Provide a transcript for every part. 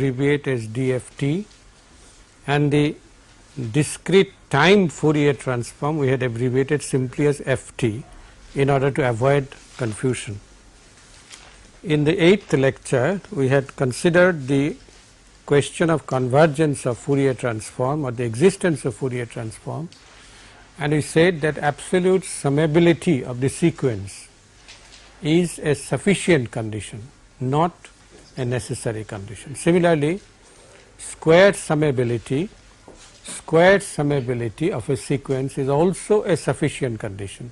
abbreviate as DFT, and the discrete time Fourier transform we had abbreviated simply as FT in order to avoid confusion. In the 8th lecture, we had considered the question of convergence of Fourier transform or the existence of Fourier transform, and we said that absolute summability of the sequence is a sufficient condition, not a necessary condition. Similarly, squared summability of a sequence is also a sufficient condition.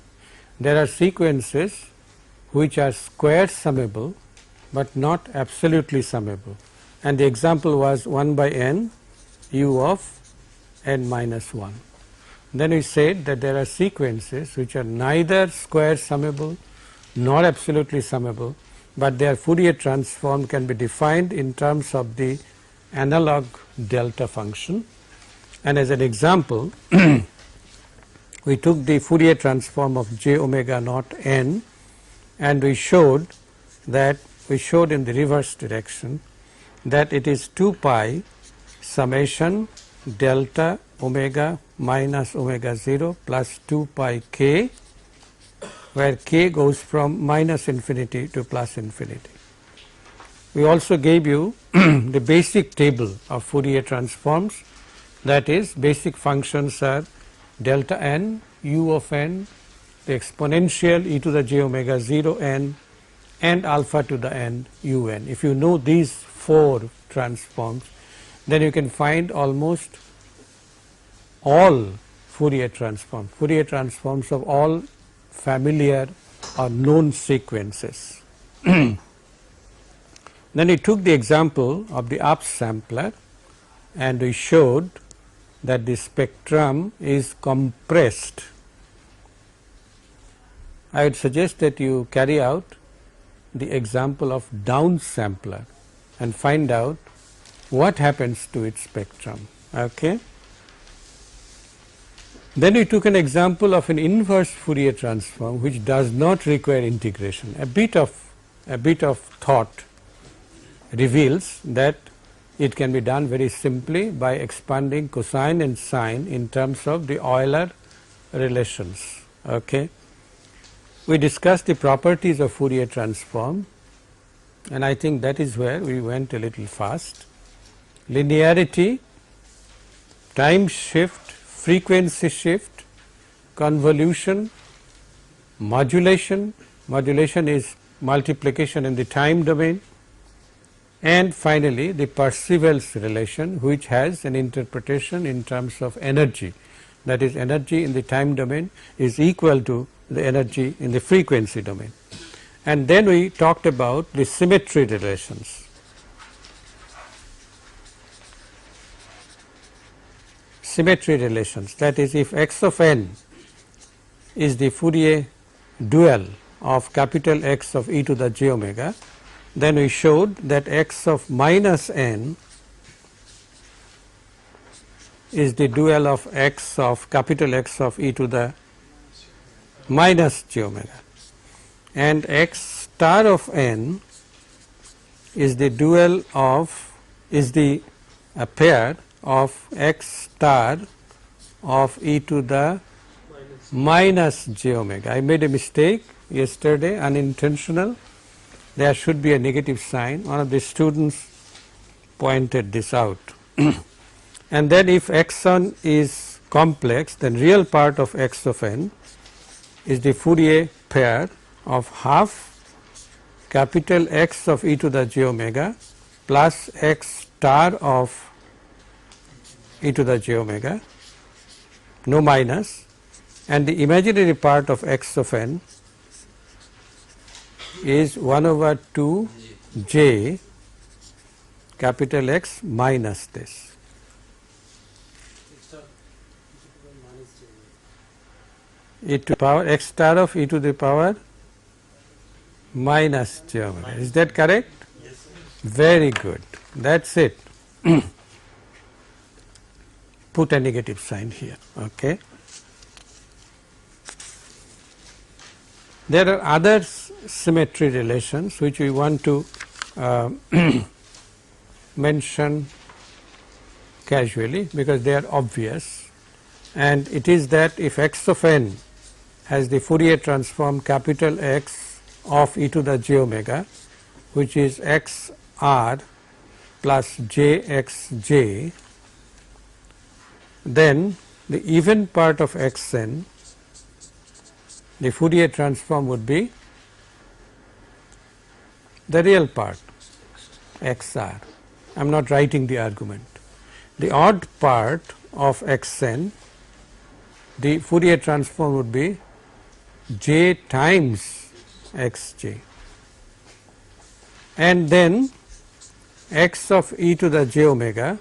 There are sequences which are squared summable, but not absolutely summable, and the example was 1 by n u of n minus 1. Then we said that there are sequences which are neither square summable nor absolutely summable, but their Fourier transform can be defined in terms of the analog delta function. And as an example, we took the Fourier transform of j omega naught n, and we showed in the reverse direction that it is 2 pi summation delta omega minus omega 0 plus 2 pi k, where k goes from minus infinity to plus infinity. We also gave you the basic table of Fourier transforms, that is, basic functions are delta n, u of n, the exponential e to the j omega 0 n, and alpha to the n u n. If you know these 4 transforms, then you can find almost all Fourier transforms of all familiar or known sequences. Then we took the example of the upsampler, and we showed that the spectrum is compressed. I would suggest that you carry out the example of downsampler and find out what happens to its spectrum. Okay. Then we took an example of an inverse Fourier transform which does not require integration. A bit of thought reveals that it can be done very simply by expanding cosine and sine in terms of the Euler relations. Okay. We discussed the properties of Fourier transform, and I think that is where we went a little fast. Linearity, time shift, frequency shift, convolution, modulation is multiplication in the time domain, and finally the Parseval's relation, which has an interpretation in terms of energy, that is, energy in the time domain is equal to the energy in the frequency domain. And then we talked about the symmetry relations. Symmetry relations, that is, if x of n is the Fourier dual of capital X of e to the j omega, then we showed that x of minus n is the dual of x of capital X of e to the minus j omega, and x star of n is the dual of a pair of x star of e to the minus j omega. I made a mistake yesterday, unintentional. There should be a negative sign. One of the students pointed this out. And then if x1 is complex, then real part of x of n is the Fourier pair of half capital X of e to the j omega plus x star of e to the j omega, no minus, and the imaginary part of x of n is 1 over 2 j capital X minus this. E to the power x star of e to the power minus j omega. Is that correct? Yes, sir. Very good. That's it. Put a negative sign here. Okay. There are other symmetry relations which we want to mention casually because they are obvious, and it is that if x of n has the Fourier transform capital X of e to the j omega, which is x r plus j x j, then the even part of x n, the Fourier transform would be the real part x r. I am not writing the argument. The odd part of x n, the Fourier transform would be j times x j, and then x of e to the j omega,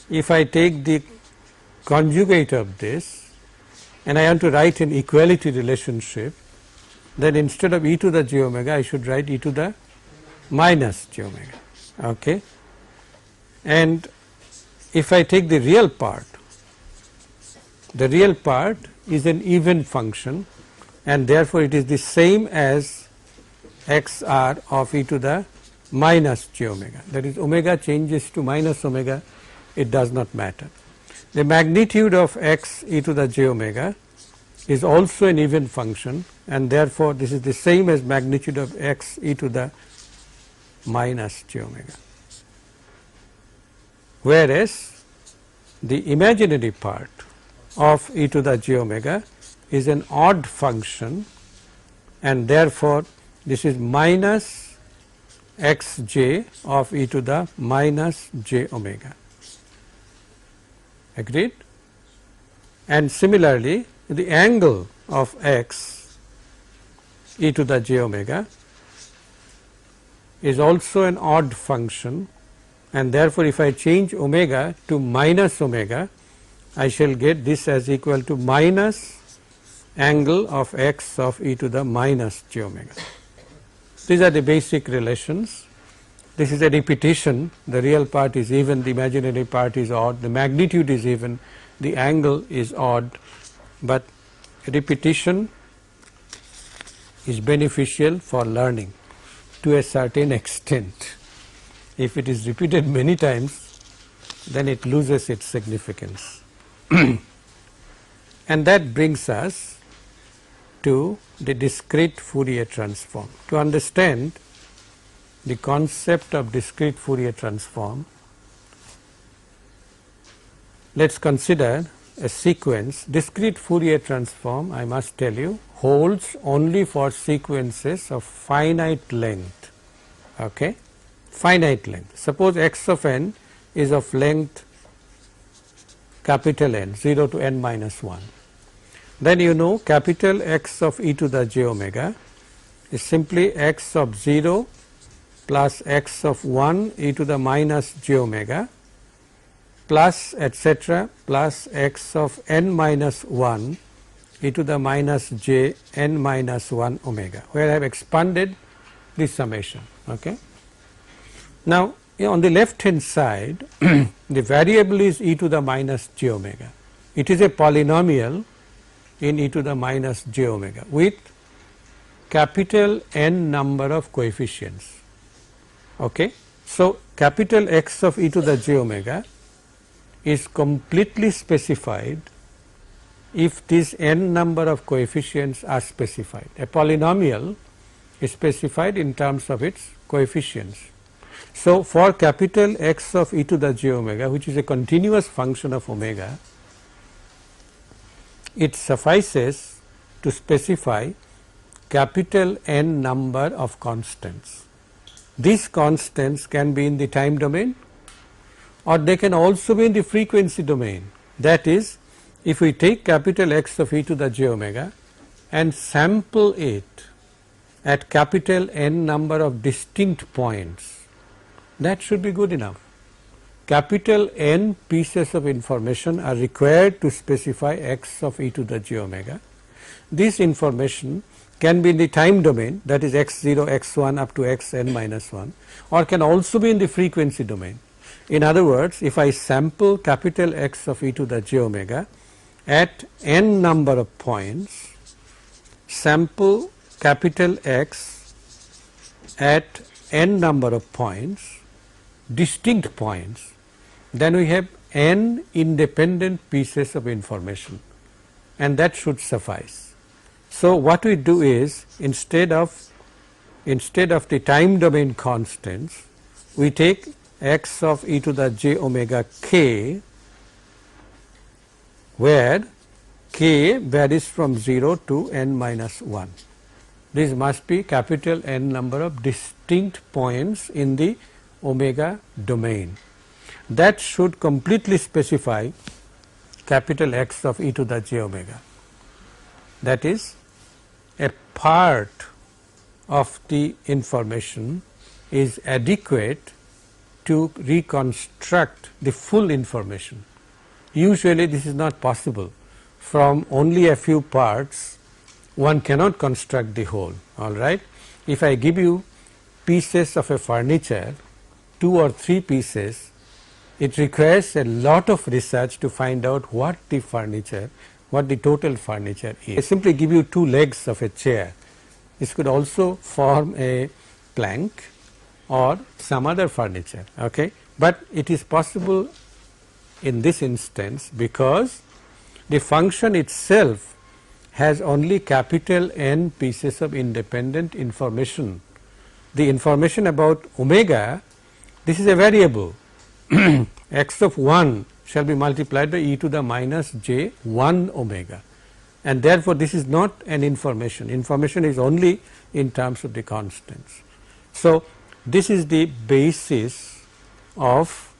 if I take the conjugate of this and I want to write an equality relationship, then instead of e to the j omega I should write e to the minus j omega. Okay. And if I take the real part is an even function, and therefore it is the same as x r of e to the minus j omega, that is omega changes to minus omega, it does not matter. The magnitude of x e to the j omega is also an even function, and therefore this is the same as magnitude of x e to the minus j omega, whereas the imaginary part of e to the j omega is an odd function, and therefore this is minus x j of e to the minus j omega. Agreed? And similarly, the angle of x e to the j omega is also an odd function, and therefore if I change omega to minus omega, I shall get this as equal to minus angle of x of e to the minus j omega. These are the basic relations. This is a repetition. The real part is even, the imaginary part is odd, the magnitude is even, the angle is odd, but repetition is beneficial for learning to a certain extent. If it is repeated many times, then it loses its significance. And that brings us to the discrete Fourier transform. To understand the concept of discrete Fourier transform, let us consider a sequence. Discrete Fourier transform, I must tell you, holds only for sequences of finite length. Okay? Finite length. Suppose x of n is of length capital N, 0 to n minus 1. Then you know capital X of e to the j omega is simply x of 0 plus x of 1 e to the minus j omega plus etc. plus x of n minus 1 e to the minus j n minus 1 omega, where I have expanded the summation. Okay. Now, on the left hand side the variable is e to the minus j omega. It is a polynomial in e to the minus j omega with capital N number of coefficients. Okay. So, capital X of e to the j omega is completely specified if these n number of coefficients are specified. A polynomial is specified in terms of its coefficients. So, for capital X of e to the j omega, which is a continuous function of omega, it suffices to specify capital N number of constants. These constants can be in the time domain, or they can also be in the frequency domain. That is, if we take capital X of e to the j omega and sample it at capital N number of distinct points, that should be good enough. Capital N pieces of information are required to specify x of e to the j omega. This information can be in the time domain, that is x0, x1 up to xn minus 1, or can also be in the frequency domain. In other words, if I sample capital X of e to the j omega at n number of points, sample capital X at n number of points, distinct points, then we have n independent pieces of information, and that should suffice. So, what we do is instead of the time domain constants, we take x of e to the j omega k, where k varies from 0 to n minus 1. This must be capital N number of distinct points in the omega domain. That should completely specify capital X of e to the j omega. That is, a part of the information is adequate to reconstruct the full information. Usually this is not possible. From only a few parts one cannot construct the whole, all right. If I give you pieces of a furniture, 2 or 3 pieces, it requires a lot of research to find out what the total furniture is. I simply give you 2 legs of a chair. This could also form a plank or some other furniture, okay. But it is possible in this instance because the function itself has only capital N pieces of independent information. The information about omega, this is a variable x of 1 shall be multiplied by e to the minus j 1 omega, and therefore, this is not an information. Information is only in terms of the constants. So, this is the basis of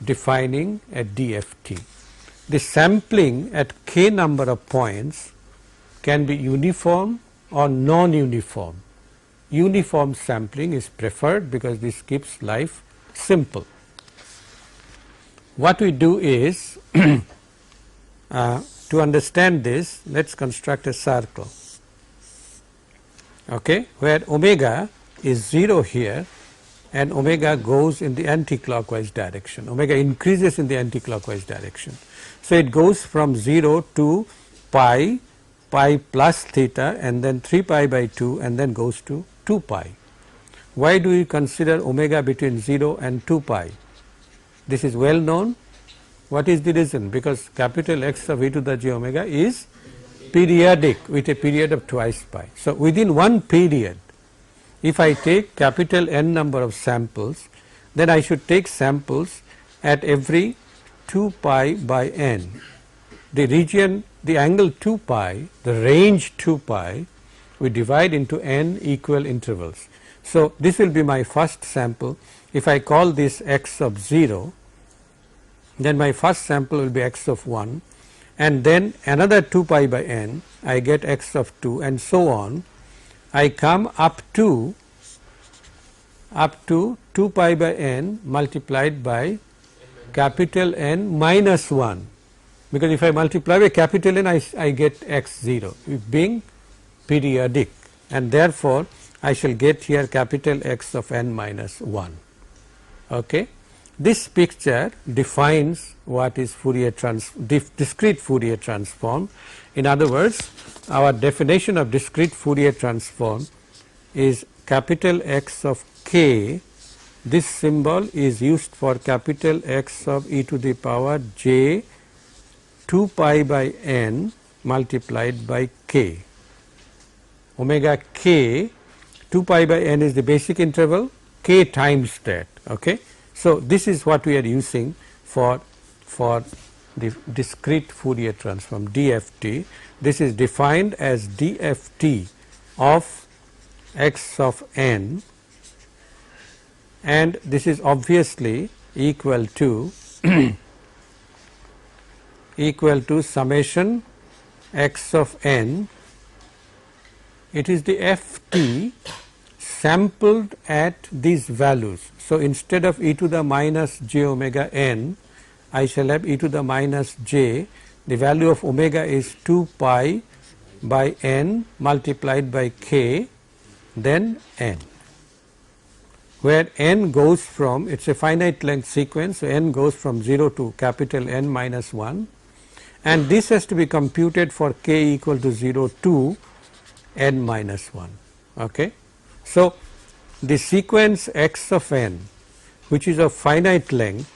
defining a DFT. The sampling at k number of points can be uniform or non-uniform. Uniform sampling is preferred because this keeps life simple. What we do is to understand this, let us construct a circle, okay, where omega is 0 here and omega goes in the anti-clockwise direction. Omega increases in the anti-clockwise direction. So, it goes from 0 to pi plus theta and then 3 pi by 2 and then goes to 2 pi. Why do we consider omega between 0 and 2 pi? This is well known. What is the reason? Because capital X of e to the j omega is periodic with a period of twice pi. So, within one period, if I take capital N number of samples, then I should take samples at every 2 pi by n. The region, the angle 2 pi, the range 2 pi, we divide into n equal intervals. So, this will be my first sample. If I call this x of 0, then my first sample will be x of 1, and then another 2 pi by n, I get x of 2 and so on. I come up to 2 pi by n multiplied by capital N minus 1, because if I multiply by capital N I get x 0 being periodic, and therefore, I shall get here capital X of n minus 1. Okay. This picture defines what is discrete Fourier transform. In other words, our definition of discrete Fourier transform is capital X of k. This symbol is used for capital X of e to the power j 2 pi by n multiplied by k. Omega k, 2 pi by n is the basic interval, k times that. Okay. So, this is what we are using for the discrete Fourier transform, DFT. This is defined as DFT of x of n, and this is obviously equal to summation x of n. It is the ft sampled at these values. So, instead of e to the minus j omega n, I shall have e to the minus j. The value of omega is 2 pi by n multiplied by k, then n, where n goes from, it is a finite length sequence, so n goes from 0 to capital N minus 1, and this has to be computed for k equal to 0 to n minus 1. Okay. So, the sequence x of n which is of finite length,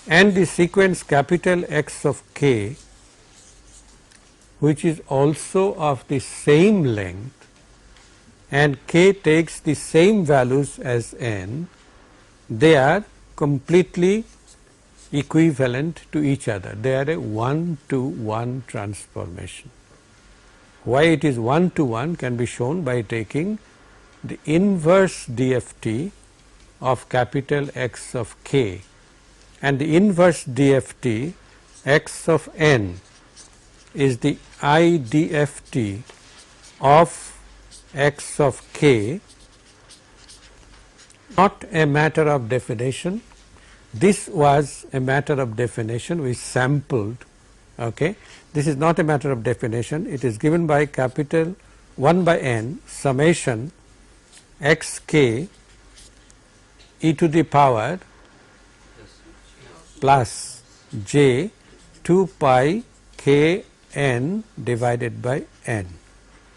and the sequence capital X of k, which is also of the same length, and k takes the same values as n, they are completely equivalent to each other. They are a 1-to-1 transformation. Why it is 1-to-1 can be shown by taking the inverse DFT of capital X of k, and the inverse DFT X of n is the IDFT of X of k, not a matter of definition. This was a matter of definition, we sampled. Okay. This is not a matter of definition, it is given by capital 1 by n summation x k e to the power plus j 2 pi k n divided by n,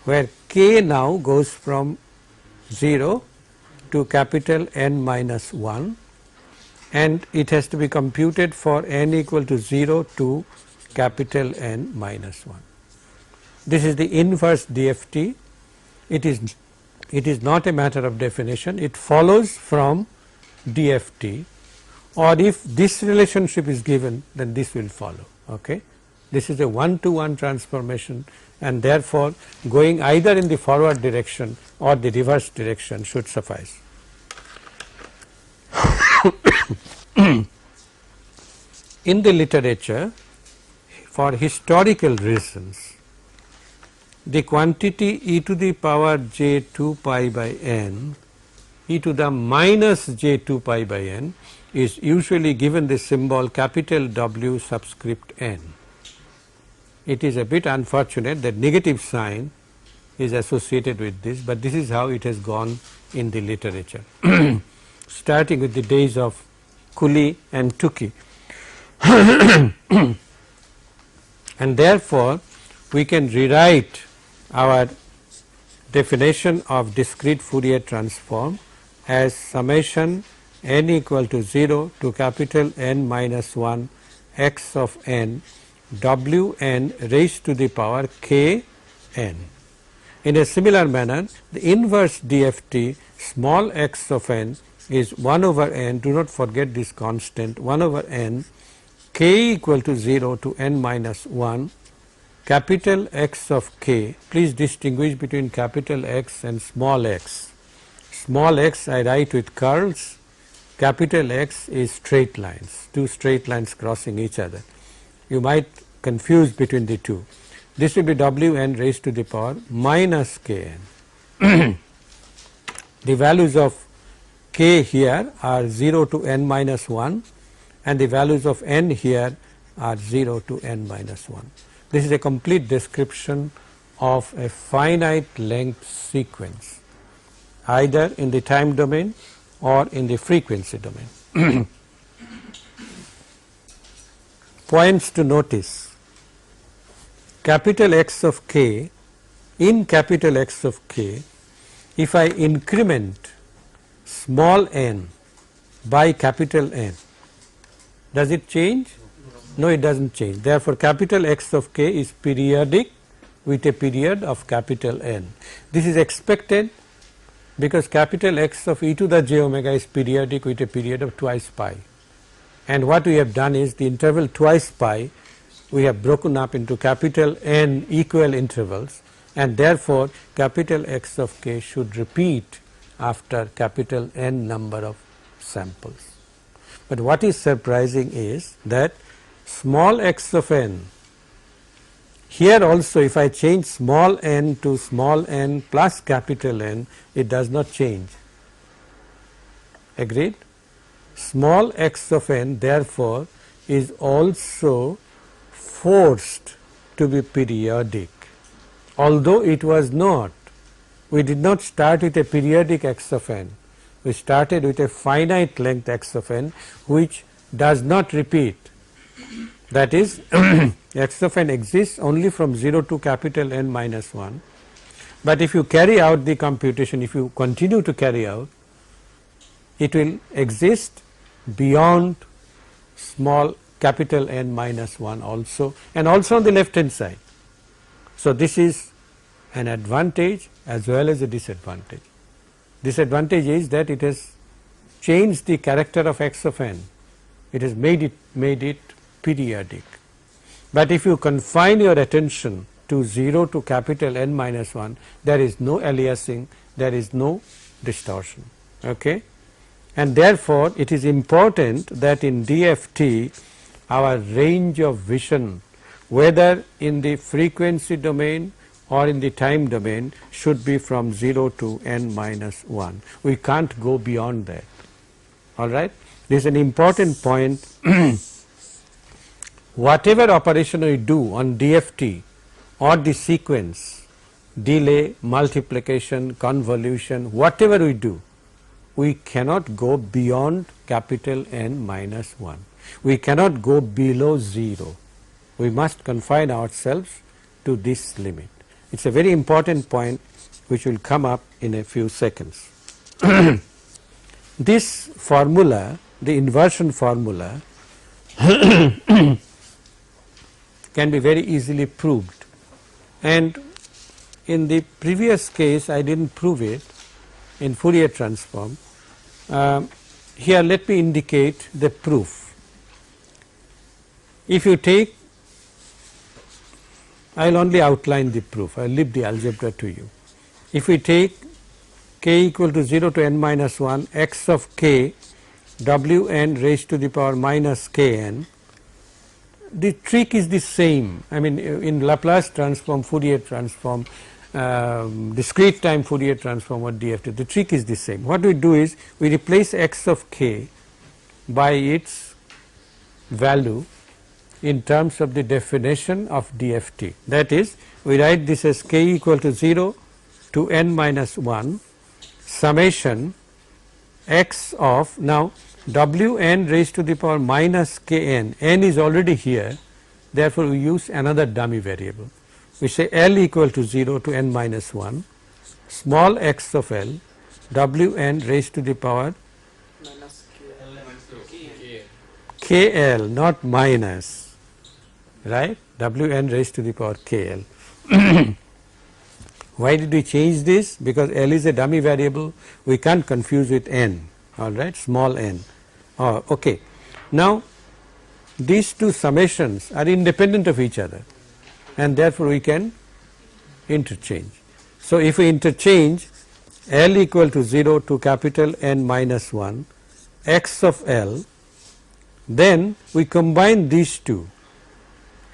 where k now goes from 0 to capital N minus 1, and it has to be computed for n equal to 0 to capital N minus 1. This is the inverse DFT. It is not a matter of definition, it follows from DFT, or if this relationship is given, then this will follow. Okay. This is a 1-to-1 transformation, and therefore going either in the forward direction or the reverse direction should suffice. In the literature, for historical reasons, the quantity e to the power j 2 pi by n, e to the minus j 2 pi by n is usually given the symbol capital W subscript n. It is a bit unfortunate that negative sign is associated with this, but this is how it has gone in the literature starting with the days of Cooley and Tukey. And therefore, we can rewrite our definition of discrete Fourier transform as summation n equal to 0 to capital N minus 1 x of n W n raised to the power k n. In a similar manner, the inverse DFT small x of n is 1 over n, do not forget this constant, 1 over n, k equal to 0 to n minus 1, capital X of k. Please distinguish between capital X and small x. Small x I write with curls, capital X is straight lines, two straight lines crossing each other. You might confuse between the two. This will be W n raised to the power minus k n. The values of k here are 0 to n minus 1, and the values of n here are 0 to n minus 1. This is a complete description of a finite length sequence, either in the time domain or in the frequency domain. Points to notice: capital X of k, in capital X of k, if I increment small n by capital N, does it change? No, it does not change. Therefore, capital X of k is periodic with a period of capital N. This is expected because capital X of e to the j omega is periodic with a period of twice pi. And what we have done is the interval twice pi we have broken up into capital N equal intervals, and therefore capital X of k should repeat after capital N number of samples. But what is surprising is that small x of n, here also if I change small n to small n plus capital N, it does not change. Agreed? Small x of n therefore is also forced to be periodic, although it was not. We did not start with a periodic x of n, we started with a finite length x of n which does not repeat. That is x of n exists only from 0 to capital N minus 1, but if you carry out the computation, if you continue to carry out, it will exist beyond small capital N minus 1 also, and also on the left hand side. So, this is an advantage as well as a disadvantage. Disadvantage is that it has changed the character of x of n, it has made it periodic. But if you confine your attention to 0 to capital N minus 1, there is no aliasing, there is no distortion. Okay? And therefore, it is important that in DFT our range of vision, whether in the frequency domain or in the time domain, should be from 0 to n minus 1. We can't go beyond that. All right? This is an important point. Whatever operation we do on DFT or the sequence, delay, multiplication, convolution, whatever we do, we cannot go beyond capital N minus 1. We cannot go below 0. We must confine ourselves to this limit. It is a very important point which will come up in a few seconds. This formula, the inversion formula, can be very easily proved, and in the previous case I did not prove it in Fourier transform. Here let me indicate the proof. If you take, I will only outline the proof, I will leave the algebra to you. If we take k equal to 0 to n minus 1 x of k w n raised to the power minus k n, the trick is the same. I mean, in Laplace transform, Fourier transform, discrete time Fourier transform or DFT, the trick is the same. What we do is we replace x of k by its value in terms of the definition of DFT. That is, we write this as k equal to 0 to n minus 1 summation x of, now w n raised to the power minus k n, n is already here, therefore we use another dummy variable. We say L equal to 0 to n minus 1 small x of L w n raised to the power minus k L, not minus, right, w n raised to the power k L. Why did we change this? Because L is a dummy variable, we can't confuse with n, all right, small n. Oh, okay. Now, these two summations are independent of each other, and therefore we can interchange. So, if we interchange L equal to 0 to capital N minus 1 x of L, then we combine these two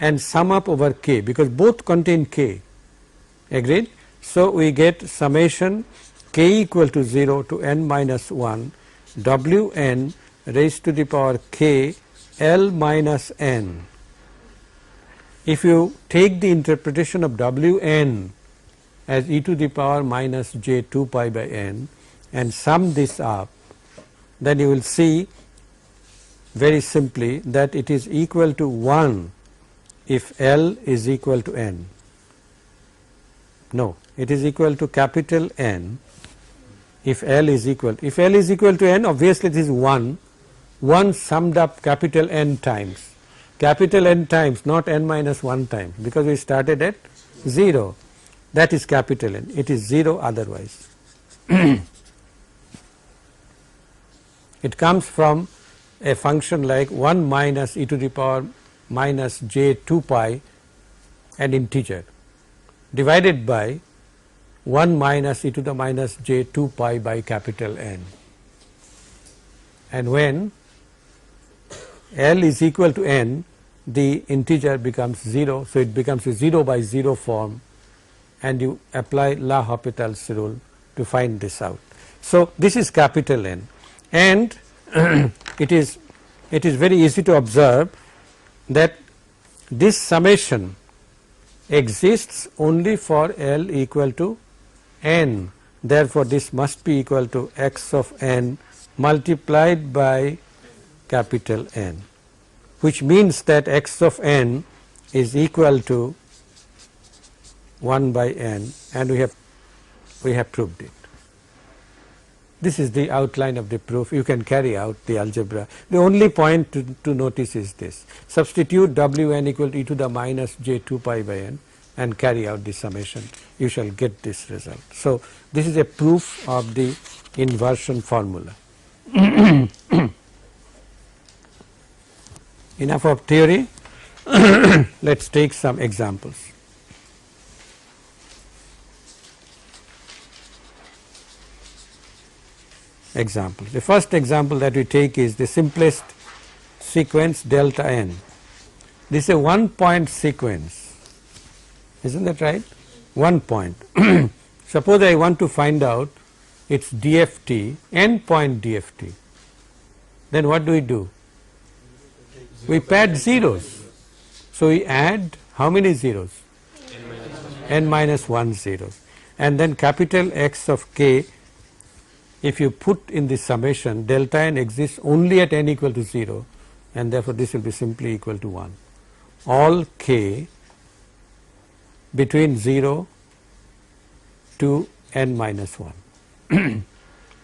and sum up over k, because both contain k, agreed. So, we get summation k equal to 0 to n minus 1 w n raised to the power k L minus n. If you take the interpretation of w n as e to the power minus j 2 pi by n and sum this up, then you will see very simply that it is equal to 1 if L is equal to n. No, it is equal to capital N if L is equal to n, obviously it is 1 summed up capital N times, not n minus 1 times, because we started at 0, that is capital N, it is 0 otherwise. It comes from a function like 1 minus e to the power minus j 2 pi, an integer, divided by 1 minus e to the minus j 2 pi by capital N. And when L is equal to n, the integer becomes 0, so it becomes a 0 by 0 form, and you apply L'Hopital's rule to find this out. So, this is capital N, and it is very easy to observe that this summation exists only for L equal to n. Therefore, this must be equal to x of n multiplied by capital N, which means that x of n is equal to 1 by n, and we have proved it. This is the outline of the proof. You can carry out the algebra. The only point to notice is this: substitute Wn equal to e to the minus j 2 pi by n and carry out the summation. You shall get this result. So, this is a proof of the inversion formula. Enough of theory. Let us take some examples. The first example that we take is the simplest sequence delta n. This is a 1 point sequence, isn't that right? 1 point. Suppose I want to find out its DFT, n point DFT, then what do? We pad zeros. So, we add how many zeros? n minus 1 zeros, and then capital X of k. If you put in the summation, delta n exists only at n equal to 0, and therefore, this will be simply equal to 1. All k between 0 to n minus 1.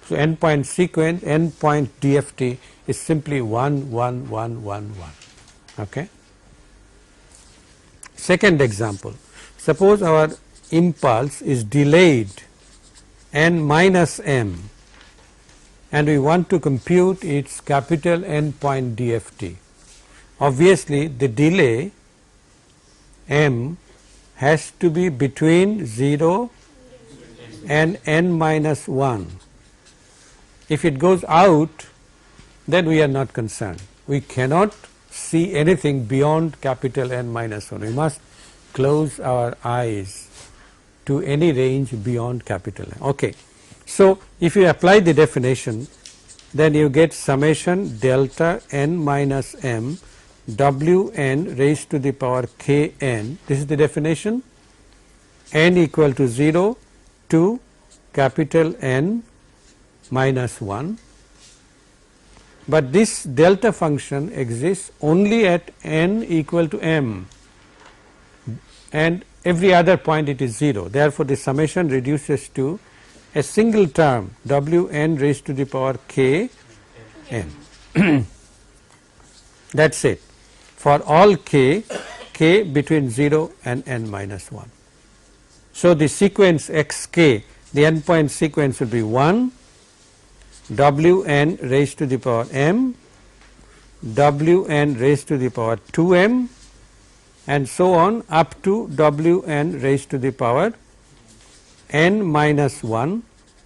So, n point sequence, n point DFT is simply 1 1 1 1 1. Okay. Second example, suppose our impulse is delayed n minus m, and we want to compute its capital N point DFT. Obviously, the delay m has to be between 0 and n minus 1. If it goes out, then we are not concerned. We cannot see anything beyond capital N minus 1. We must close our eyes to any range beyond capital N. Okay. So, if you apply the definition, then you get summation delta n minus m w n raised to the power k n. This is the definition, n equal to 0 to capital N minus 1. But this delta function exists only at n equal to m, and every other point it is 0. Therefore, the summation reduces to a single term w n raised to the power k n. That is it for all k between 0 and n minus 1. So, the sequence x k, the n point sequence will be 1 w n raised to the power m, w n raised to the power 2 m, and so on up to w n raised to the power n minus 1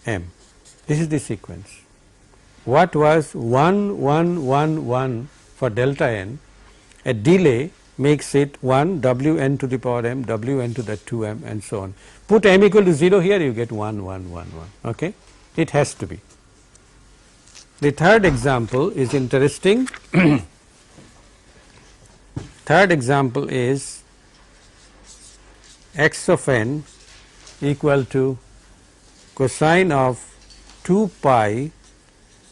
m. This is the sequence. What was 1 1 1 1 for delta n, a delay makes it 1 w n to the power m, w n to the 2 m, and so on. Put m equal to 0 here, you get 1 1 1 1. Okay? It has to be. The third example is interesting. Third example is x of n equal to cosine of 2 pi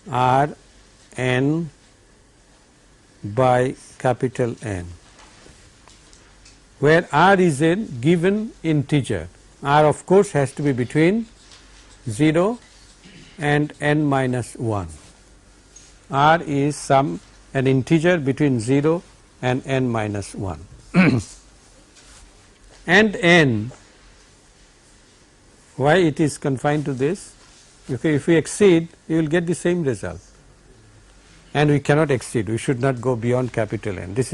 r n by capital N, where r is a given integer. R of course has to be between 0 and n minus 1. R is an integer between 0 and n minus 1. And n, why it is confined to this? If we exceed, you will get the same result, and we cannot exceed. We should not go beyond capital N. This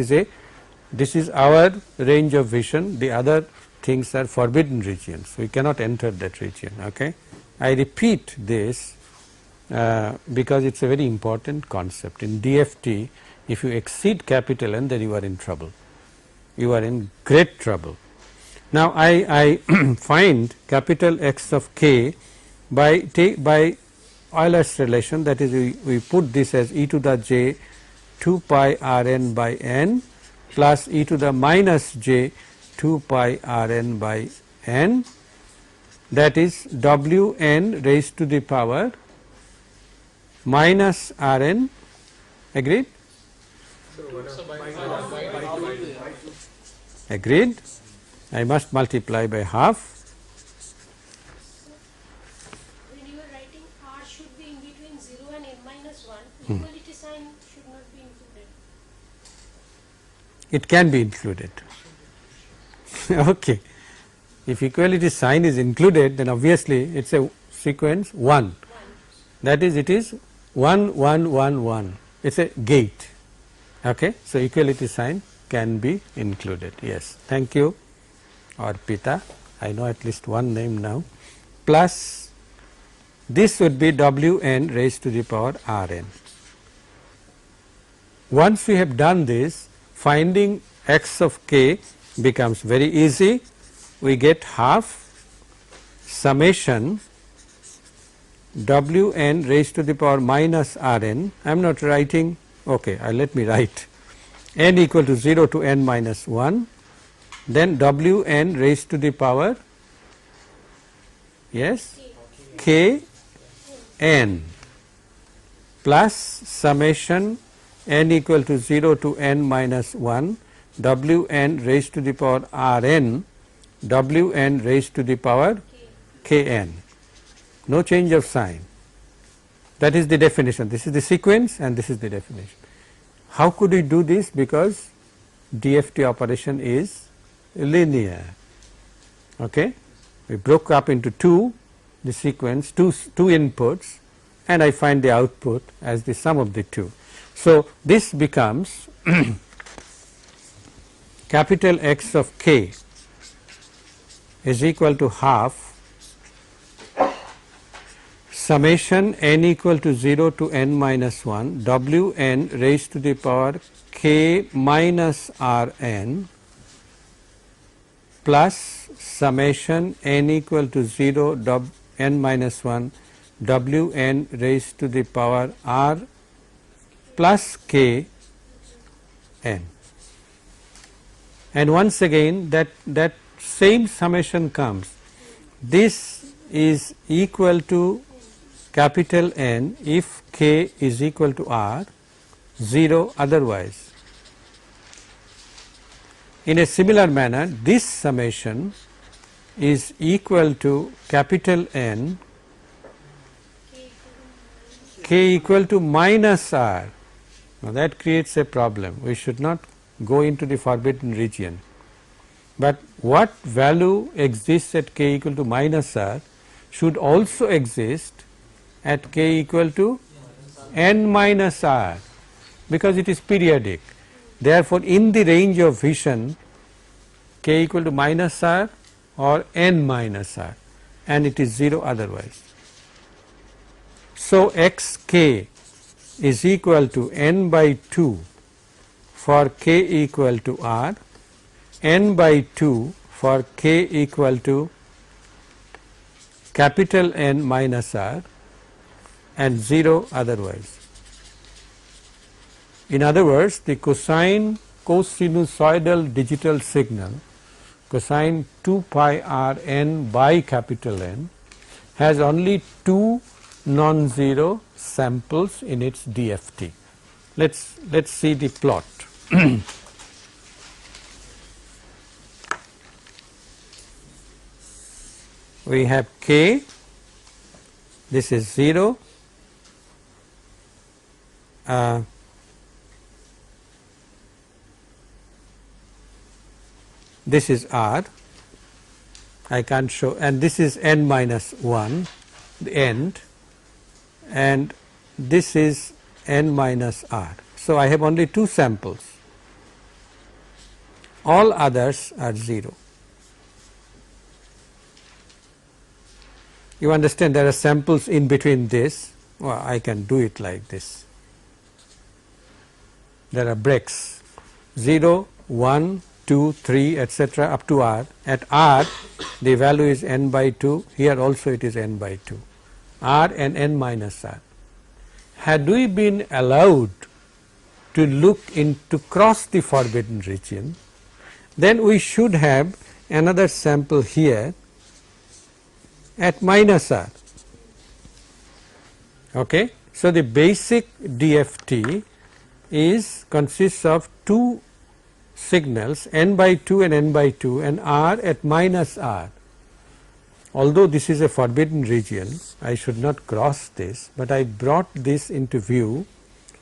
is our range of vision. The other things are forbidden regions. We cannot enter that region. Okay, I repeat this because it is a very important concept. In DFT, if you exceed capital N, then you are in trouble. You are in great trouble. Now, I find capital X of k by Euler's relation, that is, we put this as e to the j 2 pi r n by n plus e to the minus j 2 pi r n by n, that is w n raised to the power minus r n. Agreed? Agreed? I must multiply by half. When you are writing r should be in it can be included. Okay. If equality sign is included, then obviously it is a sequence 1, that is, it is 1 1 1 1, it is a gate. Okay. So, equality sign can be included. Yes, thank you, or Pita, I know at least one name now, plus this would be W n raised to the power R n. Once we have done this, finding x of k becomes very easy. We get half summation W n raised to the power minus R n. I am not writing, okay, let me write n equal to 0 to n minus 1, then W n raised to the power, yes, k n plus summation n equal to 0 to n minus 1 W n raised to the power R n W n raised to the power k n. No change of sign. That is the definition. This is the sequence and this is the definition. How could we do this? Because DFT operation is linear. Okay? We broke up into two, the sequence, two inputs, and I find the output as the sum of the two. So, this becomes capital X of k is equal to half summation n equal to 0 to n minus 1 W n raised to the power k minus R n plus summation n equal to 0 n minus 1 W n raised to the power R plus k n. And once again that same summation comes. This is equal to capital N if k is equal to R, 0 otherwise. In a similar manner, this summation is equal to capital N k equal to minus R. Now, that creates a problem. We should not go into the forbidden region, but what value exists at k equal to minus R should also exist at k equal to n minus R, because it is periodic. Therefore, in the range of vision k equal to minus R or n minus R, and it is 0 otherwise. So, x k is equal to n by 2 for k equal to R, n by 2 for k equal to capital N minus R, and 0 otherwise. In other words, the cosinusoidal digital signal, cosine 2 pi r n by capital N, has only two non-zero samples in its DFT. Let's see the plot. We have k, this is 0, this is R, I can't show, and this is n minus 1, the end, and this is n minus R. So, I have only two samples, all others are 0. You understand there are samples in between this. Well, I can do it like this. There are breaks 0, 1, 2, 3, etc. up to R. At R the value is n by 2, here also it is n by 2, R and n minus R. Had we been allowed to look into cross the forbidden region, then we should have another sample here at minus R. Okay. So, the basic DFT consists of two signals, n by 2 and n by 2, and R at minus R. Although this is a forbidden region, I should not cross this, but I brought this into view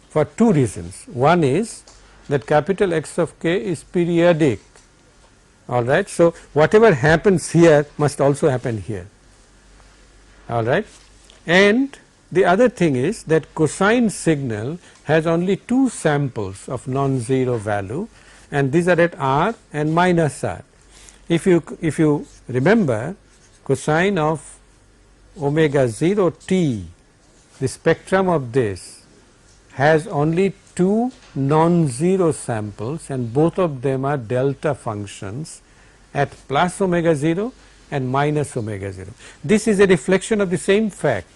for two reasons. One is that capital X of k is periodic, alright. So, whatever happens here must also happen here, alright. And the other thing is that cosine signal has only two samples of non-zero value, and these are at r and minus r. If you remember, cosine of omega 0 t, the spectrum of this has only two non-zero samples, and both of them are delta functions at plus omega 0 and minus omega 0. This is a reflection of the same fact.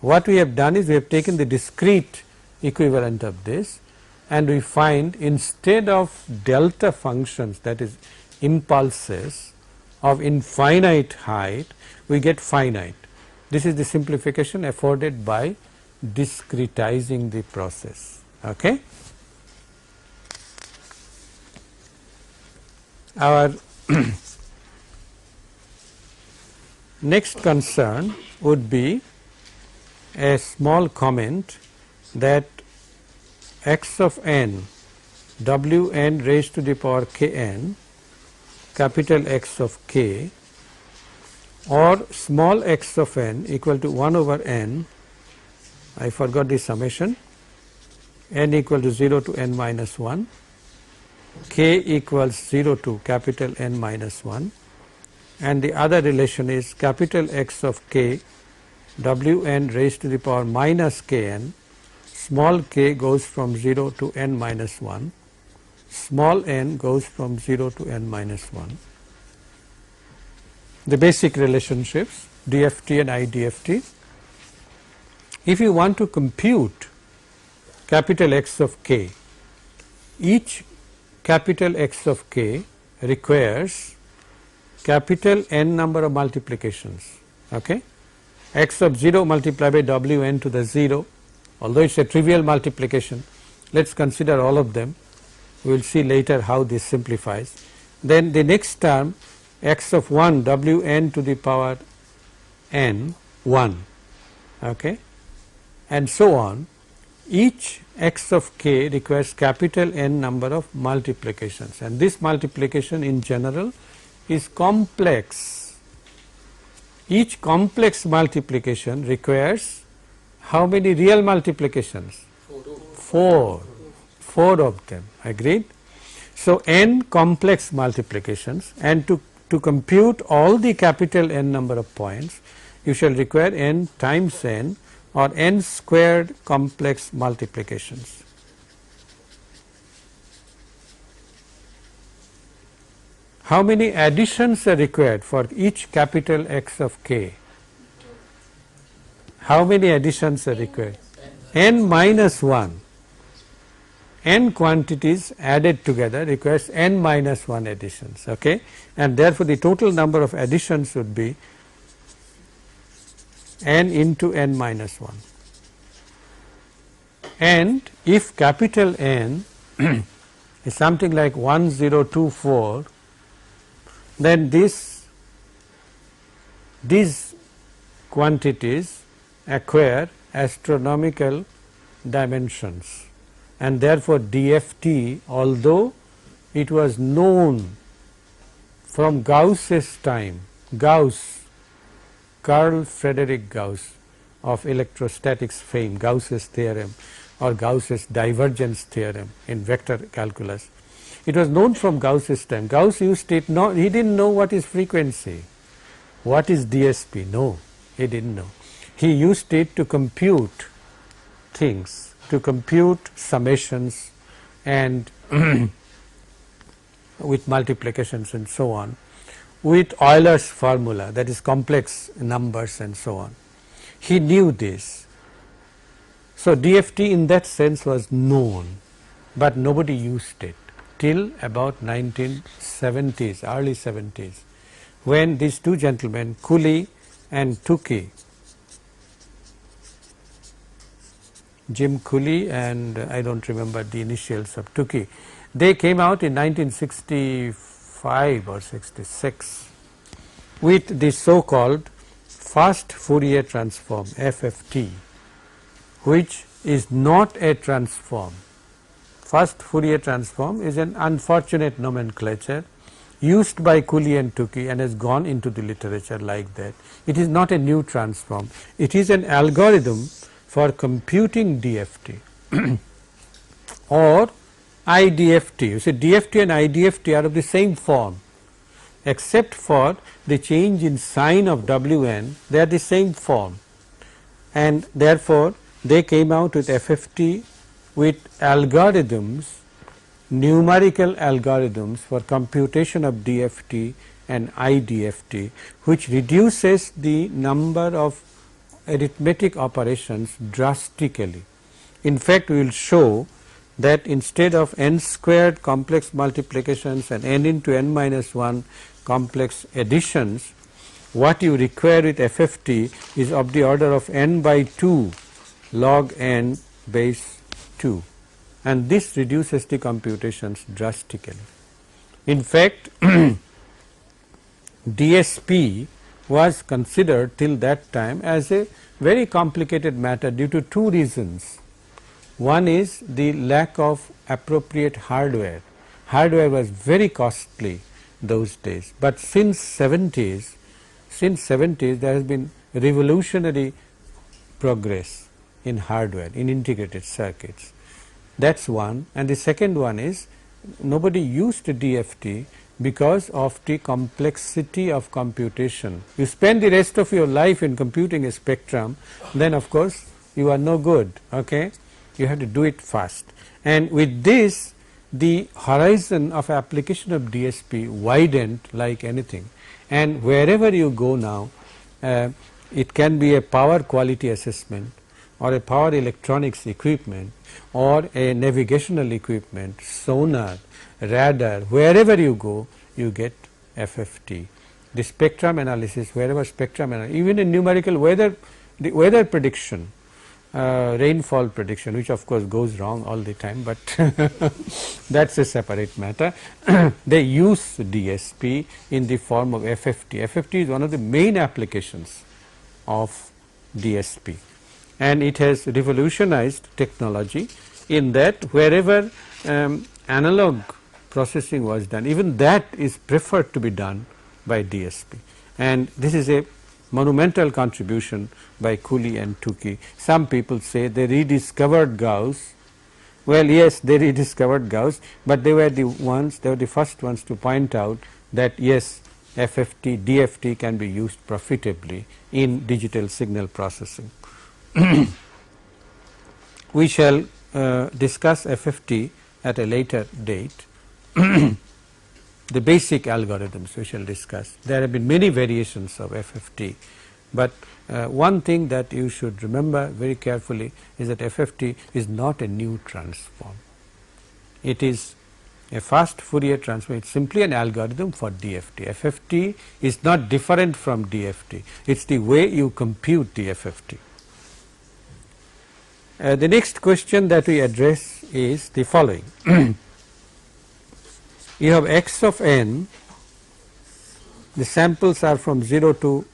What we have done is we have taken the discrete equivalent of this, and we find instead of delta functions, that is impulses of infinite height, we get finite. This is the simplification afforded by discretizing the process. Okay? Our next concern would be a small comment that x of n, w n raised to the power k n, capital X of k, or small x of n equal to 1 over n, I forgot the summation, n equal to 0 to n minus 1, k equals 0 to capital N minus 1, and the other relation is capital X of k, w n raised to the power minus k n, small k goes from 0 to n minus 1, small n goes from 0 to n minus 1. The basic relationships DFT and IDFT. If you want to compute capital X of k, each capital X of k requires capital N number of multiplications. Okay? X of 0 multiplied by w n to the 0, although it is a trivial multiplication, let us consider all of them. We will see later how this simplifies. Then the next term, x of 1 w n to the power n 1, okay, and so on. Each x of k requires capital N number of multiplications, and this multiplication in general is complex. Each complex multiplication requires how many real multiplications? 4. 4 of them, agreed? So, n complex multiplications, and to compute all the capital N number of points, you shall require n times n, or n squared complex multiplications. How many additions are required for each capital X of k? How many additions are required? N minus 1. N quantities added together requires n minus 1 additions, okay, and therefore the total number of additions would be n into n minus 1. And if capital N is something like 1024, then these quantities acquire astronomical dimensions, and therefore DFT, although it was known from Gauss's time, Carl Friedrich Gauss of electrostatics fame, Gauss's theorem or Gauss's divergence theorem in vector calculus. It was known from Gauss's time. Gauss used it, he did not know what is frequency, what is DSP, no, he did not know. He used it to compute things, to compute summations and with multiplications and so on, with Euler's formula, that is complex numbers and so on. He knew this. So, DFT in that sense was known, but nobody used it till about 1970s, early 70s, when these two gentlemen, Cooley and Tukey, Jim Cooley and I do not remember the initials of Tukey, they came out in 1965 or 66 with the so called fast Fourier transform, FFT, which is not a transform. first Fourier transform is an unfortunate nomenclature used by Cooley and Tukey and has gone into the literature like that. It is not a new transform, it is an algorithm for computing DFT or IDFT. You see, DFT and IDFT are of the same form, except for the change in sign of Wn, they are the same form, and therefore they came out with FFT with algorithms, numerical algorithms for computation of DFT and IDFT, which reduces the number of arithmetic operations drastically. In fact, we will show that instead of n squared complex multiplications and n into n minus 1 complex additions, what you require with FFT is of the order of n by 2 log n base 2, and this reduces the computations drastically. In fact, DSP was considered till that time as a very complicated matter due to two reasons. One is the lack of appropriate hardware. Hardware was very costly those days, but since 70s there has been revolutionary progress in hardware, in integrated circuits. That is one, and the second one is nobody used DFT because of the complexity of computation. You spend the rest of your life in computing a spectrum, then of course you are no good, okay? You have to do it fast, and with this the horizon of application of DSP widened like anything, and wherever you go now, it can be a power quality assessment or a power electronics equipment or a navigational equipment, sonar, radar, wherever you go you get FFT. The spectrum analysis, wherever spectrum analysis, even in numerical weather, the weather prediction, rainfall prediction, which of course goes wrong all the time, but that is a separate matter. They use DSP in the form of FFT. FFT is one of the main applications of DSP, and it has revolutionized technology in that wherever analog processing was done, even that is preferred to be done by DSP, and this is a monumental contribution by Cooley and Tukey. Some people say they rediscovered Gauss. Well, yes, they rediscovered Gauss, but they were the ones, they were the first ones to point out that yes, FFT, DFT can be used profitably in digital signal processing. We shall discuss FFT at a later date. The basic algorithms we shall discuss. There have been many variations of FFT, but one thing that you should remember very carefully is that FFT is not a new transform. It is a fast Fourier transform. It is simply an algorithm for DFT. FFT is not different from DFT. It is the way you compute the FFT. The next question that we address is the following. You have x of n, the samples are from 0 to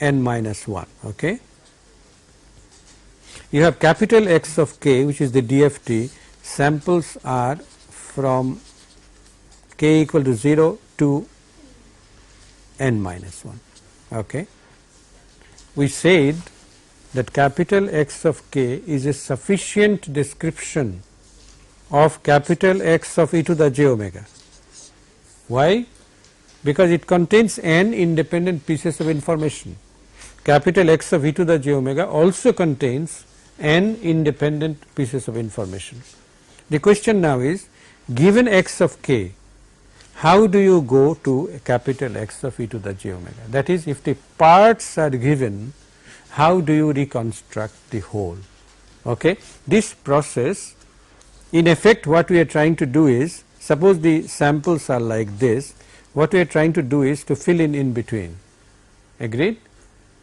n minus 1, okay. You have capital X of k, which is the DFT, samples are from k equal to 0 to n minus 1, okay. We said that capital X of k is a sufficient description of capital X of e to the j omega. Why? Because it contains n independent pieces of information. Capital X of e to the j omega also contains n independent pieces of information. The question now is, given x of k, how do you go to a capital X of e to the j omega? That is, if the parts are given, how do you reconstruct the whole? Okay. This process, in effect what we are trying to do is, suppose the samples are like this, what we are trying to do is to fill in between, agreed?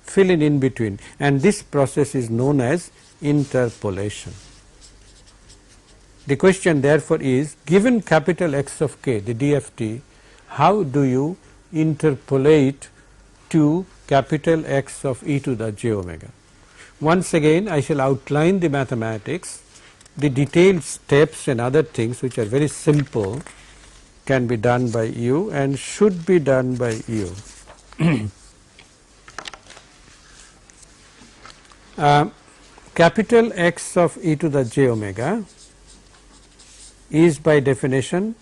Fill in between, and this process is known as interpolation. The question therefore is, given capital X of k, the DFT, how do you interpolate to capital X of e to the j omega? Once again I shall outline the mathematics the detailed steps and other things which are very simple can be done by you and should be done by you. Capital X of e to the j omega is by definition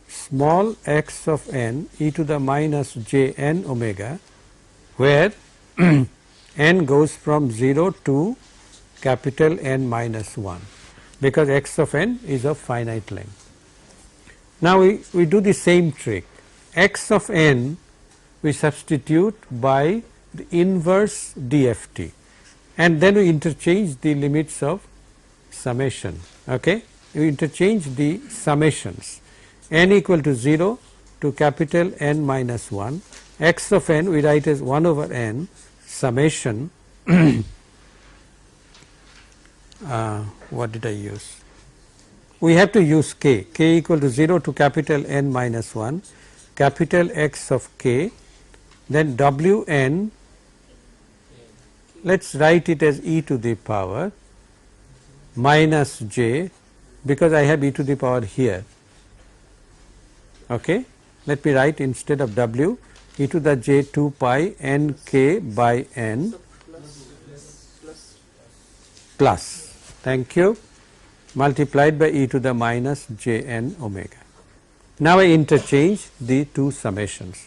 small x of n e to the minus j n omega, where n goes from 0 to capital N minus 1, because x of n is of finite length. Now we do the same trick. X of n we substitute by the inverse dft, and then we interchange the limits of summation. Okay? We interchange the summations, n equal to 0 to capital N minus 1, x of n we write as 1 over n summation what did I use? We have to use k equal to 0 to capital N minus 1, capital X of k, then W n, let us write it as e to the power minus j, because I have e to the power here. Okay? Let me write instead of W e to the j 2 pi n k by n plus, thank you, multiplied by e to the minus j n omega. Now I interchange the two summations,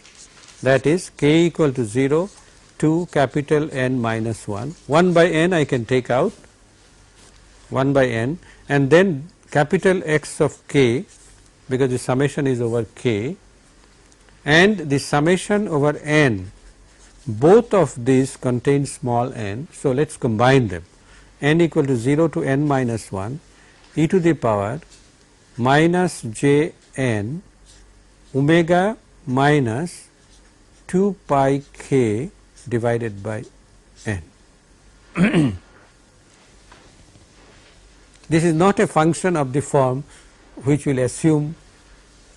that is k equal to 0 to capital N minus 1, 1 by n I can take out, 1 by n, and then capital X of k, because the summation is over k, and the summation over n, both of these contain small n, so let us combine them. N equal to 0 to n minus 1 e to the power minus j n omega minus 2 pi k divided by n. This is not a function of the form which will assume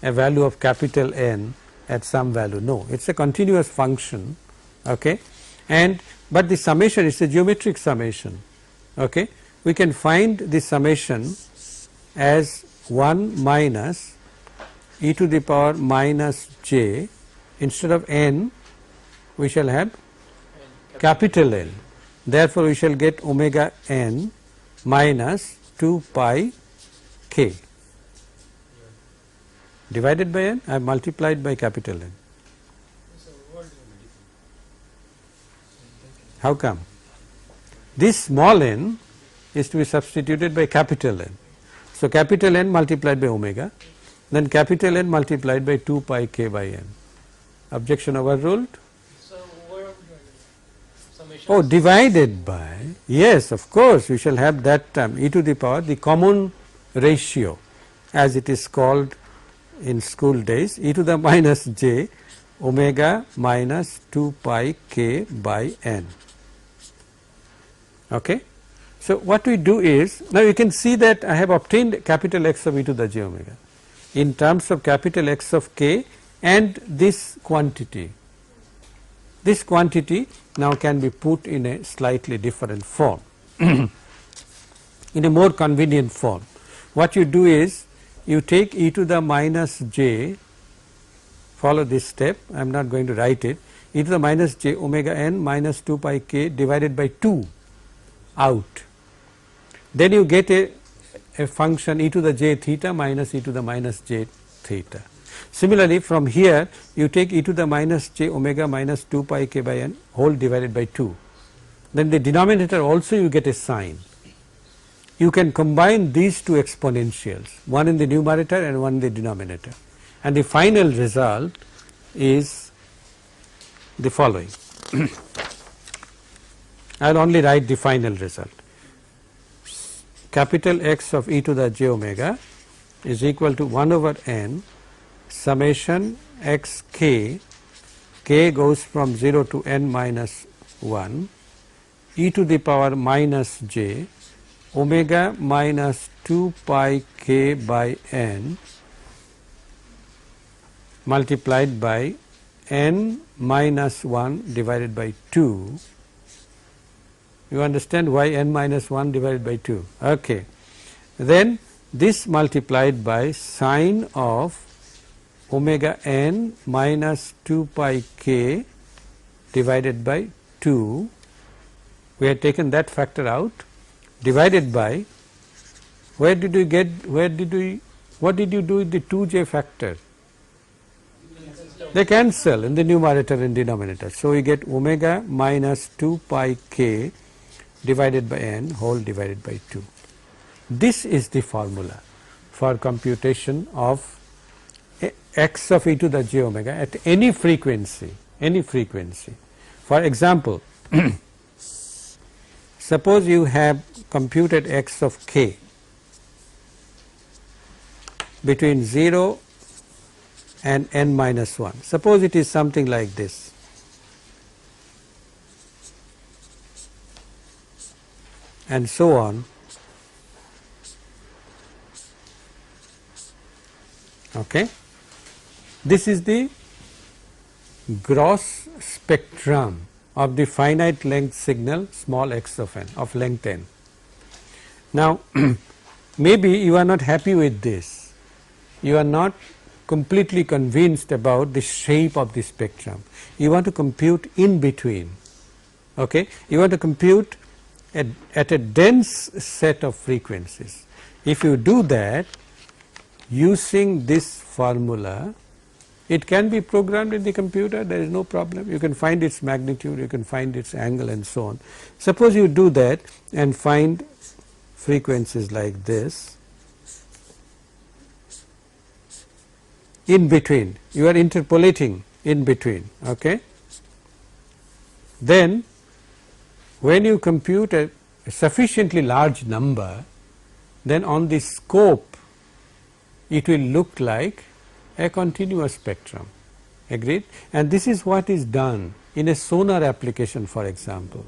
a value of capital N at some value, no, it is a continuous function, okay, and but the summation is a geometric summation. Okay. We can find the summation as 1 minus e to the power minus j, instead of n we shall have capital N, therefore we shall get omega n minus 2 pi k divided by n. I have multiplied by capital N. How come? This small n is to be substituted by capital N. So, capital N multiplied by omega, then capital N multiplied by 2 pi k by n. Objection overruled? So, what are we doing? Summation? Oh, divided by, yes, of course, we shall have that term e to the power, the common ratio as it is called in school days, e to the minus j omega minus 2 pi k by n. Okay. So, what we do is, now you can see that I have obtained capital X of e to the j omega in terms of capital X of k and this quantity. This quantity now can be put in a slightly different form, in a more convenient form. What you do is, you take e to the minus j, follow this step, I am not going to write it, e to the minus j omega n minus 2 pi k divided by 2 out. Then you get a function e to the j theta minus e to the minus j theta. Similarly, from here you take e to the minus j omega minus 2 pi k by n whole divided by 2. Then the denominator also you get a sign. You can combine these two exponentials, one in the numerator and one in the denominator, and the final result is the following. I will only write the final result. Capital X of e to the j omega is equal to 1 over n summation x k, k goes from 0 to n minus 1, e to the power minus j omega minus 2 pi k by n multiplied by n minus 1 divided by 2. You understand why n minus 1 divided by 2? Okay. then this multiplied by sine of omega n minus 2 pi k divided by 2, we had taken that factor out, divided by, what did you do with the 2j factor? They cancel in the numerator and denominator. So, we get omega minus 2 pi k divided by n whole divided by 2. This is the formula for computation of x of e to the j omega at any frequency, any frequency. For example, suppose you have computed x of k between 0 and n minus 1. Suppose it is something like this. And so on. Okay. This is the gross spectrum of the finite length signal small x of n of length n. Now, maybe you are not happy with this. You are not completely convinced about the shape of the spectrum. You want to compute in between. Okay? You want to compute at a dense set of frequencies. If you do that using this formula, it can be programmed in the computer, there is no problem. You can find its magnitude, you can find its angle and so on. Suppose you do that and find frequencies like this. In between, you are interpolating in between. Okay? Then when you compute a sufficiently large number, then on the scope it will look like a continuous spectrum. Agreed? And this is what is done in a sonar application, for example.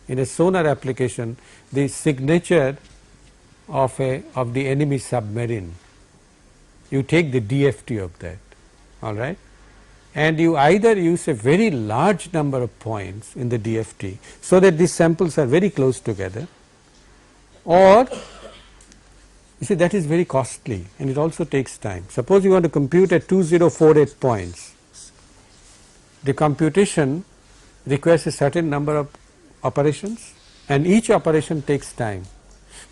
In a sonar application, the signature of the enemy submarine, you take the DFT of that, all right, and you either use a very large number of points in the DFT so that these samples are very close together, or you see that is very costly and it also takes time. Suppose you want to compute at 2048 points, the computation requires a certain number of operations and each operation takes time.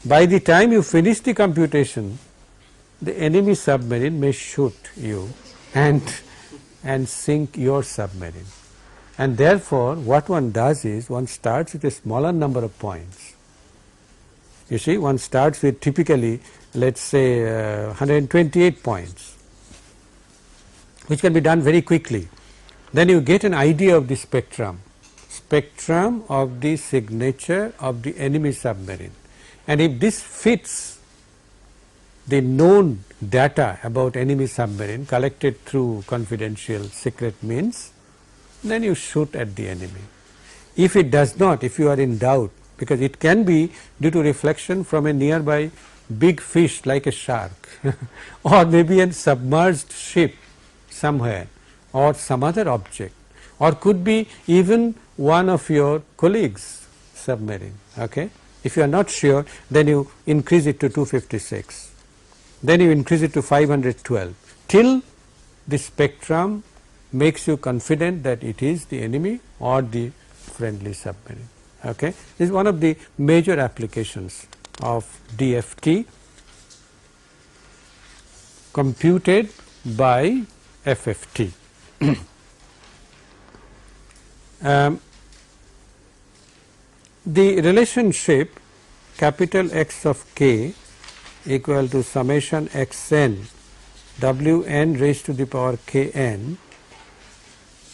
By the time you finish the computation, the enemy submarine may shoot you and sink your submarine. And therefore, what one does is one starts with a smaller number of points. You see, one starts with typically, let us say 128 points, which can be done very quickly. Then you get an idea of the spectrum of the signature of the enemy submarine. And if this fits the known data about enemy submarine collected through confidential secret means, then you shoot at the enemy. If it does not, if you are in doubt, because it can be due to reflection from a nearby big fish like a shark or maybe a submerged ship somewhere or some other object, or could be even one of your colleagues' submarine. Okay? If you are not sure, then you increase it to 256. Then you increase it to 512 till the spectrum makes you confident that it is the enemy or the friendly submarine. Okay? This is one of the major applications of DFT computed by FFT. The relationship capital X of k equal to summation xn wn raised to the power kn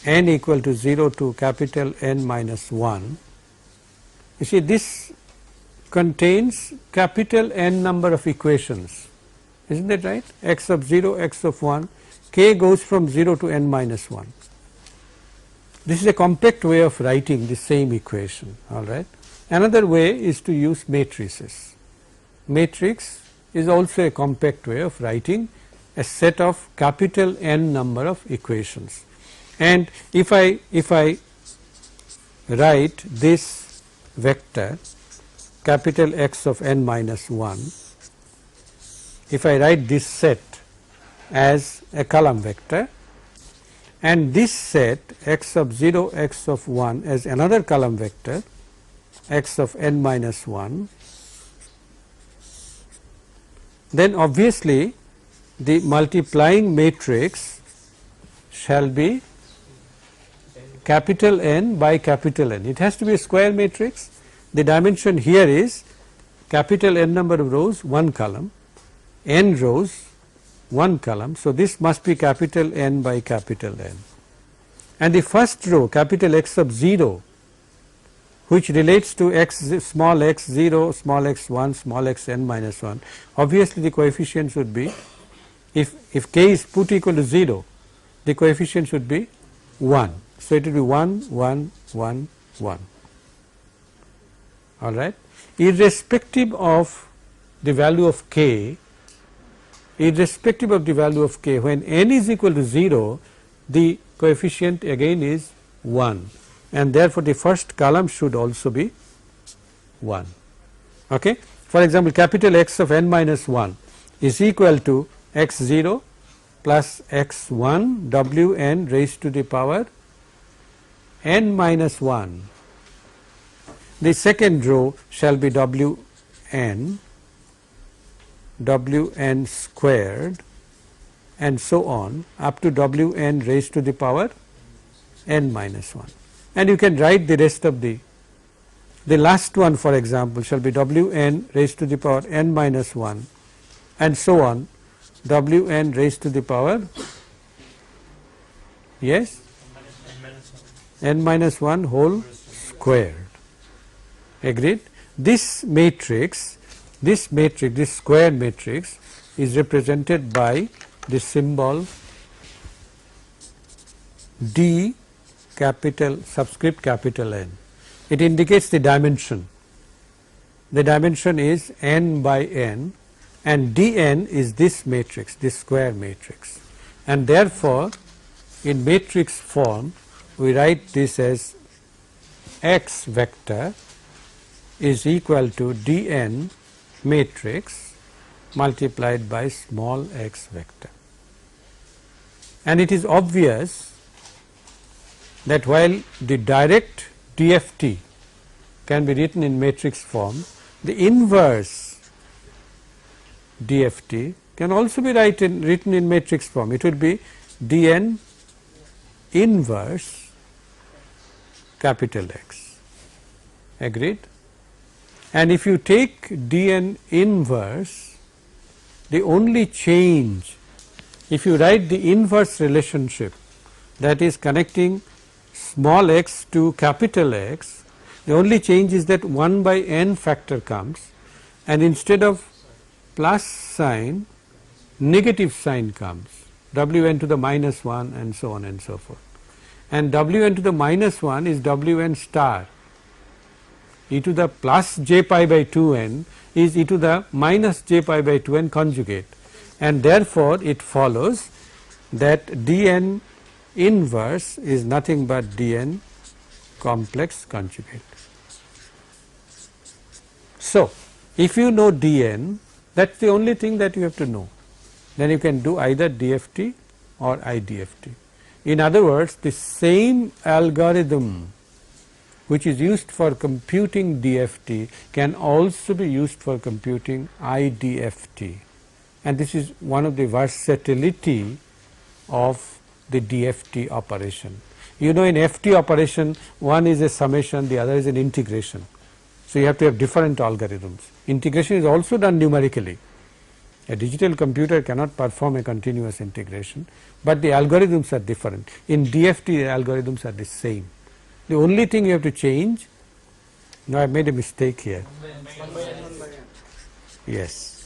n equal to 0 to capital N minus 1. You see, this contains capital N number of equations, isn't that right? X of 0, x of 1, k goes from 0 to n minus 1. This is a compact way of writing the same equation, all right. Another way is to use matrices. Matrix is also a compact way of writing a set of capital N number of equations. And if I write this vector capital X of n minus 1 if I write this set as a column vector and this set x of 0, x of 1 as another column vector x of n minus 1, then obviously the multiplying matrix shall be capital N by capital N. It has to be a square matrix. The dimension here is capital N number of rows, 1 column, n rows, 1 column. So, this must be capital N by capital N. And the first row capital X of 0, which relates to x small x 0, small x 1, small x n minus 1, obviously the coefficients would be, if k is put equal to 0, the coefficient should be 1. So, it will be 1, 1, 1, 1, all right. Irrespective of the value of k, when n is equal to 0, the coefficient again is 1, and therefore, the first column should also be 1. Okay. For example, capital X of n minus 1 is equal to x 0 plus x 1 w n raised to the power n minus 1. The second row shall be w n squared and so on up to w n raised to the power n minus 1. And you can write the rest of the last one, for example, shall be w n raised to the power n minus 1 and so on w n raised to the power, yes, n minus 1 whole squared. Agreed? This matrix, this square matrix is represented by the symbol D capital subscript capital N. It indicates the dimension. The dimension is n by n, and Dn is this matrix, this square matrix, and therefore, in matrix form we write this as x vector is equal to Dn matrix multiplied by small x vector. And it is obvious that while the direct DFT can be written in matrix form, the inverse DFT can also be written in matrix form. It would be Dn inverse capital X. Agreed? And if you take Dn inverse, the only change, if you write the inverse relationship, that is connecting small x to capital X, the only change is that 1 by n factor comes, and instead of plus sign, negative sign comes, Wn to the minus 1 and so on and so forth. And Wn to the minus 1 is Wn star. E to the plus j pi by 2n is e to the minus j pi by 2n conjugate, and therefore, it follows that Dn inverse is nothing but Dn complex conjugate. So, if you know Dn, that is the only thing that you have to know, then you can do either DFT or IDFT. In other words, the same algorithm which is used for computing DFT can also be used for computing IDFT, and this is one of the versatility of the DFT operation. You know, in FT operation, one is a summation, the other is an integration. So, you have to have different algorithms. Integration is also done numerically. A digital computer cannot perform a continuous integration, but the algorithms are different. In DFT, the algorithms are the same. The only thing you have to change, no, I made a mistake here. Yes.